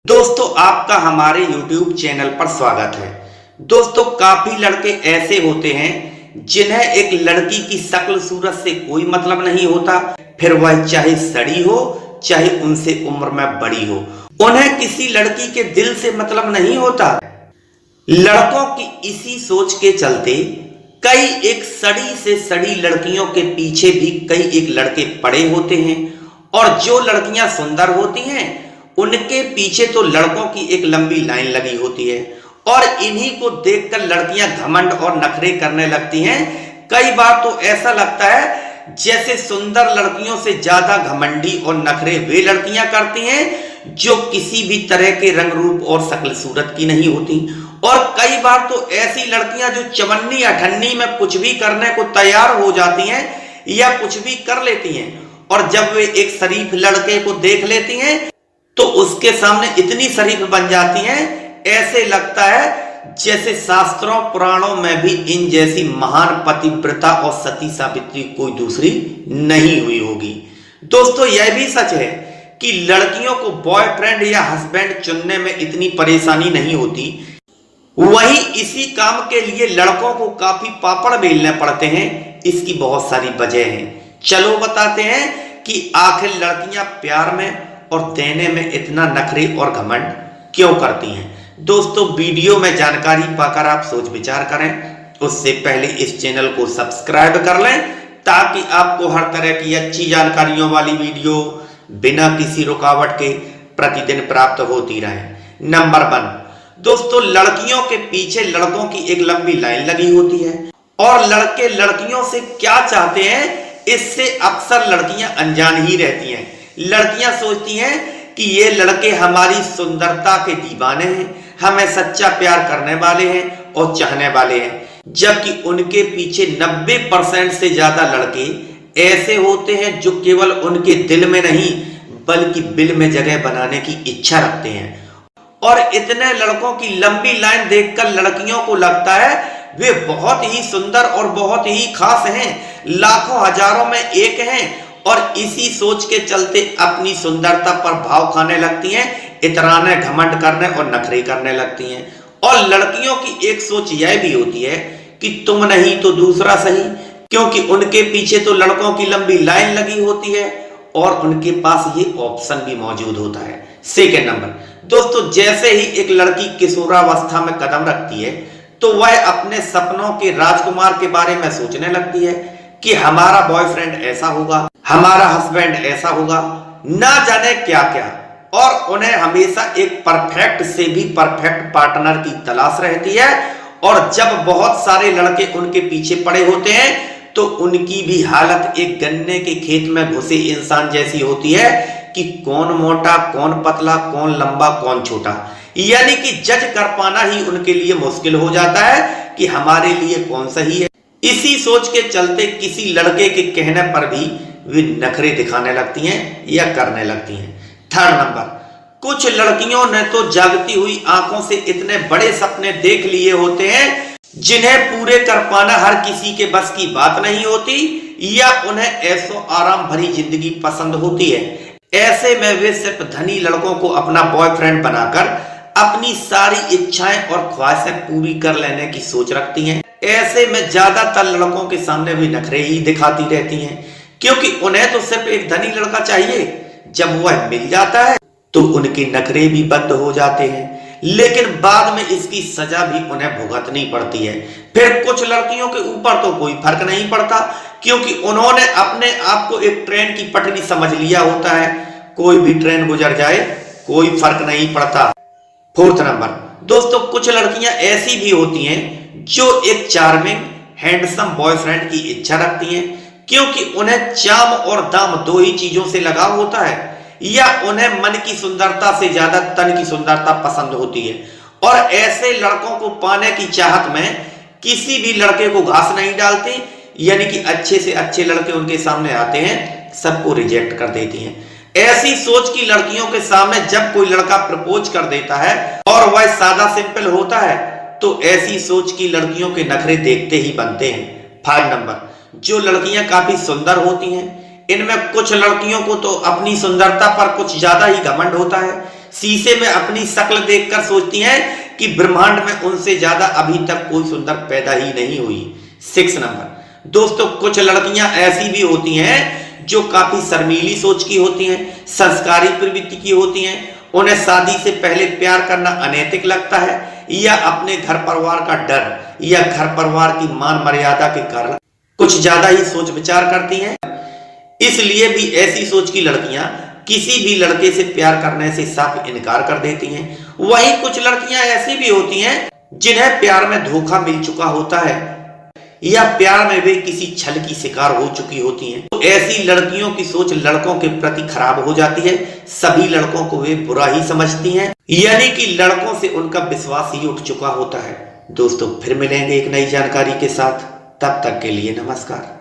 दोस्तों आपका हमारे YouTube चैनल पर स्वागत है। दोस्तों काफी लड़के ऐसे होते हैं जिन्हें एक लड़की की शक्ल सूरत से कोई मतलब नहीं होता, फिर वह चाहे सड़ी हो चाहे उनसे उम्र में बड़ी हो, उन्हें किसी लड़की के दिल से मतलब नहीं होता। लड़कों की इसी सोच के चलते कई एक सड़ी से सड़ी लड़कियों के पीछे भी कई एक लड़के पड़े होते हैं, और जो लड़कियां सुंदर होती हैं उनके पीछे तो लड़कों की एक लंबी लाइन लगी होती है, और इन्हीं को देखकर लड़कियां घमंड और नखरे करने लगती हैं। कई बार तो ऐसा लगता है जैसे सुंदर लड़कियों से ज्यादा घमंडी और नखरे वे लड़कियां करती हैं जो किसी भी तरह के रंग रूप और शक्ल सूरत की नहीं होती। और कई बार तो ऐसी लड़कियां जो चवन्नी अठन्नी में कुछ भी करने को तैयार हो जाती हैं या कुछ भी कर लेती हैं, और जब वे एक शरीफ लड़के को देख लेती हैं तो उसके सामने इतनी शरीफ बन जाती हैं, ऐसे लगता है जैसे शास्त्रों पुराणों में भी इन जैसी महान पतिव्रता और सती सावित्री कोई दूसरी नहीं हुई होगी। दोस्तों यह भी सच है कि लड़कियों को बॉयफ्रेंड या हस्बैंड चुनने में इतनी परेशानी नहीं होती, वहीं इसी काम के लिए लड़कों को काफी पापड़ बेलने पड़ते हैं। इसकी बहुत सारी वजह हैं, चलो बताते हैं कि आखिर लड़कियां प्यार में और देने में इतना नखरे और घमंड क्यों करती हैं। दोस्तों वीडियो में जानकारी पाकर आप सोच विचार करें, उससे पहले इस चैनल को सब्सक्राइब कर लें ताकि आपको हर तरह की अच्छी जानकारियों वाली वीडियो बिना किसी रुकावट के प्रतिदिन प्राप्त होती रहे। नंबर 1, दोस्तों लड़कियों के पीछे लड़कों की एक लंबी लाइन लगी होती है, और लड़के लड़कियों से क्या चाहते हैं इससे अक्सर लड़कियां अनजान ही रहती हैं। लड़कियां सोचती हैं कि ये लड़के हमारी सुंदरता के दीवाने हैं, हमें सच्चा प्यार करने वाले हैं और चाहने वाले हैं, जबकि उनके पीछे 90% से ज्यादा लड़के ऐसे होते हैं जो केवल उनके दिल में नहीं बल्कि बिल में जगह बनाने की इच्छा रखते हैं। और इतने लड़कों की लंबी लाइन देखकर लड़कियों को लगता है वे बहुत ही सुंदर और बहुत ही खास हैं, लाखों हजारों में एक हैं, और इसी सोच के चलते अपनी सुंदरता पर भाव खाने लगती हैं, इतराने घमंड करने और नखरे करने लगती हैं। और लड़कियों की एक सोच यह भी होती है कि तुम नहीं तो दूसरा सही, क्योंकि उनके पीछे तो लड़कों की लंबी लाइन लगी होती है और उनके पास ये ऑप्शन भी मौजूद होता है। सेकेंड नंबर, दोस्तों जैसे ही एक लड़की किशोरावस्था में कदम रखती है तो वह अपने सपनों के राजकुमार के बारे में सोचने लगती है कि हमारा बॉयफ्रेंड ऐसा होगा, हमारा हस्बैंड ऐसा होगा, ना जाने क्या क्या, और उन्हें हमेशा एक परफेक्ट से भी परफेक्ट पार्टनर की तलाश रहती है। और जब बहुत सारे लड़के उनके पीछे पड़े होते हैं तो उनकी भी हालत एक गन्ने के खेत में घुसे इंसान जैसी होती है कि कौन मोटा, कौन पतला, कौन लंबा, कौन छोटा, यानी कि जज कर पाना ही उनके लिए मुश्किल हो जाता है कि हमारे लिए कौन सही है। इसी सोच के चलते किसी लड़के के कहने पर भी वे नखरे दिखाने लगती हैं या करने लगती हैं। थर्ड नंबर, कुछ लड़कियों ने तो जागती हुई आंखों से इतने बड़े सपने देख लिए होते हैं जिन्हें पूरे कर पाना हर किसी के बस की बात नहीं होती, या उन्हें ऐसो आराम भरी जिंदगी पसंद होती है। ऐसे में वे सिर्फ धनी लड़कों को अपना बॉयफ्रेंड बनाकर अपनी सारी इच्छाएं और ख्वाहिशें पूरी कर लेने की सोच रखती हैं। ऐसे में ज्यादातर लड़कों के सामने भी नखरे ही दिखाती रहती हैं, क्योंकि उन्हें तो सिर्फ एक धनी लड़का चाहिए। जब वह मिल जाता है तो उनके नखरे भी बंद हो जाते हैं, लेकिन बाद में इसकी सजा भी उन्हें भुगतनी पड़ती है। फिर कुछ लड़कियों के ऊपर तो कोई फर्क नहीं पड़ता, क्योंकि उन्होंने अपने आप को एक ट्रेन की पटरी समझ लिया होता है, कोई भी ट्रेन गुजर जाए कोई फर्क नहीं पड़ता। फोर्थ नंबर, दोस्तों कुछ लड़कियां ऐसी भी होती हैं जो एक चार्मिंग हैंडसम बॉयफ्रेंड की इच्छा रखती हैं, क्योंकि उन्हें चाम और दाम दो ही चीजों से लगाव होता है, या उन्हें मन की सुंदरता से ज्यादा तन की सुंदरता पसंद होती है। और ऐसे लड़कों को पाने की चाहत में किसी भी लड़के को घास नहीं डालती, यानी कि अच्छे से अच्छे लड़के उनके सामने आते हैं सबको रिजेक्ट कर देती हैं। ऐसी सोच की लड़कियों के सामने जब कोई लड़का प्रपोज कर देता है और वह सादा सिंपल होता है तो ऐसी सोच की लड़कियों के नखरे देखते ही बनते हैं। 5 नंबर, जो लड़कियां काफी सुंदर होती हैं, इनमें कुछ लड़कियों को तो अपनी सुंदरता पर कुछ ज्यादा ही घमंड होता है। शीशे में अपनी शक्ल देखकर सोचती हैं कि ब्रह्मांड में उनसे ज्यादा अभी तक कोई सुंदर पैदा ही नहीं हुई। 6 नंबर, दोस्तों कुछ लड़कियां ऐसी भी होती हैं जो काफी शर्मीली सोच की होती हैं, संस्कारी प्रवृत्ति की होती हैं। उन्हें शादी से पहले प्यार करना अनैतिक लगता है या अपने घर परिवार का डर या घर परिवार की मान मर्यादा के कारण कुछ ज्यादा ही सोच विचार करती हैं। इसलिए भी ऐसी सोच की लड़कियां किसी भी लड़के से प्यार करने से साफ इनकार कर देती हैं। वहीं कुछ लड़कियां ऐसी भी होती हैं जिन्हें प्यार में धोखा मिल चुका होता है या प्यार में वे किसी छल की शिकार हो चुकी होती हैं। तो ऐसी लड़कियों की सोच लड़कों के प्रति खराब हो जाती है। सभी लड़कों को वे बुरा ही समझती हैं, यानी कि लड़कों से उनका विश्वास ही उठ चुका होता है। दोस्तों फिर मिलेंगे एक नई जानकारी के साथ, तब तक के लिए नमस्कार।